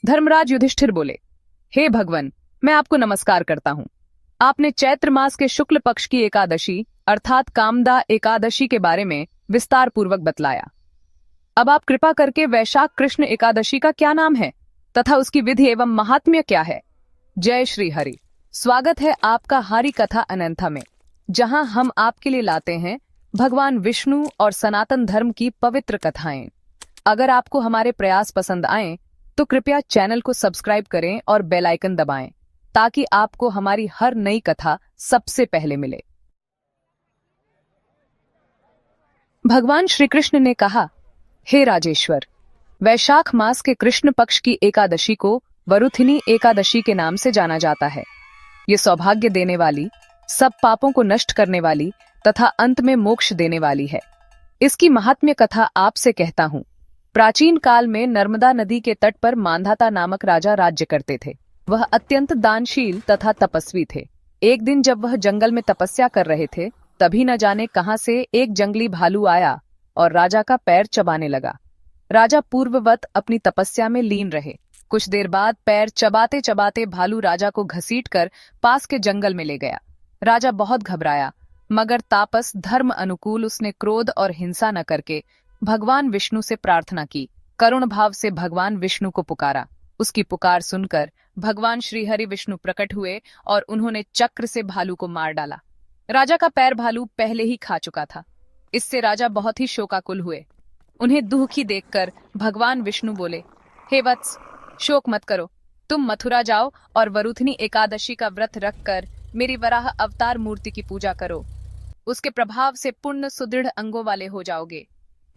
धर्मराज युधिष्ठिर बोले, हे भगवान, मैं आपको नमस्कार करता हूँ। आपने चैत्र मास के शुक्ल पक्ष की एकादशी अर्थात कामदा एकादशी के बारे में विस्तार पूर्वक बतलाया। अब आप कृपा करके वैशाख कृष्ण एकादशी का क्या नाम है तथा उसकी विधि एवं महात्म्य क्या है। जय श्री हरि। स्वागत है आपका हरि कथा अनंथा में, जहां हम आपके लिए लाते हैं भगवान विष्णु और सनातन धर्म की पवित्र कथाएं। अगर आपको हमारे प्रयास पसंद आए तो कृपया चैनल को सब्सक्राइब करें और बेल आइकन दबाएं ताकि आपको हमारी हर नई कथा सबसे पहले मिले। भगवान श्री कृष्ण ने कहा, हे राजेश्वर, वैशाख मास के कृष्ण पक्ष की एकादशी को वरुथिनी एकादशी के नाम से जाना जाता है। ये सौभाग्य देने वाली, सब पापों को नष्ट करने वाली तथा अंत में मोक्ष देने वाली है। इसकी महात्म्य कथा आपसे कहता हूँ। प्राचीन काल में नर्मदा नदी के तट पर मांधाता नामक राजा राज्य करते थे। वह अत्यंत दानशील तथा तपस्वी थे। एक दिन जब वह जंगल में तपस्या कर रहे थे, तभी न जाने कहां से एक जंगली भालू आया और राजा का पैर चबाने लगा। राजा पूर्ववत अपनी तपस्या में लीन रहे। कुछ देर बाद पैर चबाते चबाते भालू राजा को घसीटकर पास के जंगल में ले गया। राजा बहुत घबराया, मगर तापस धर्म अनुकूल उसने क्रोध और हिंसा न करके भगवान विष्णु से प्रार्थना की। करुण भाव से भगवान विष्णु को पुकारा। उसकी पुकार सुनकर भगवान श्री हरि विष्णु प्रकट हुए और उन्होंने चक्र से भालू को मार डाला। राजा का पैर भालू पहले ही खा चुका था। इससे राजा बहुत ही शोकाकुल हुए। उन्हें दुखी देखकर भगवान विष्णु बोले, हे वत्स, शोक मत करो। तुम मथुरा जाओ और वरुथिनी एकादशी का व्रत रखकर मेरी वराह अवतार मूर्ति की पूजा करो। उसके प्रभाव से पुण्य सुदृढ़ अंगों वाले हो जाओगे।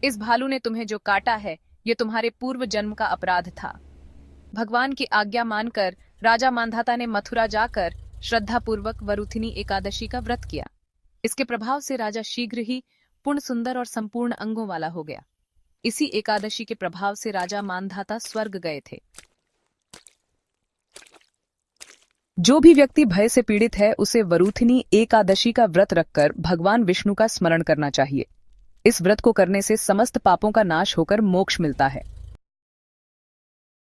इस भालू ने तुम्हें जो काटा है, ये तुम्हारे पूर्व जन्म का अपराध था। भगवान की आज्ञा मानकर राजा मांधाता ने मथुरा जाकर श्रद्धापूर्वक वरुथिनी एकादशी का व्रत किया। इसके प्रभाव से राजा शीघ्र ही पूर्ण सुंदर और संपूर्ण अंगों वाला हो गया। इसी एकादशी के प्रभाव से राजा मांधाता स्वर्ग गए थे। जो भी व्यक्ति भय से पीड़ित है, उसे वरुथिनी एकादशी का व्रत रखकर भगवान विष्णु का स्मरण करना चाहिए। इस व्रत को करने से समस्त पापों का नाश होकर मोक्ष मिलता है।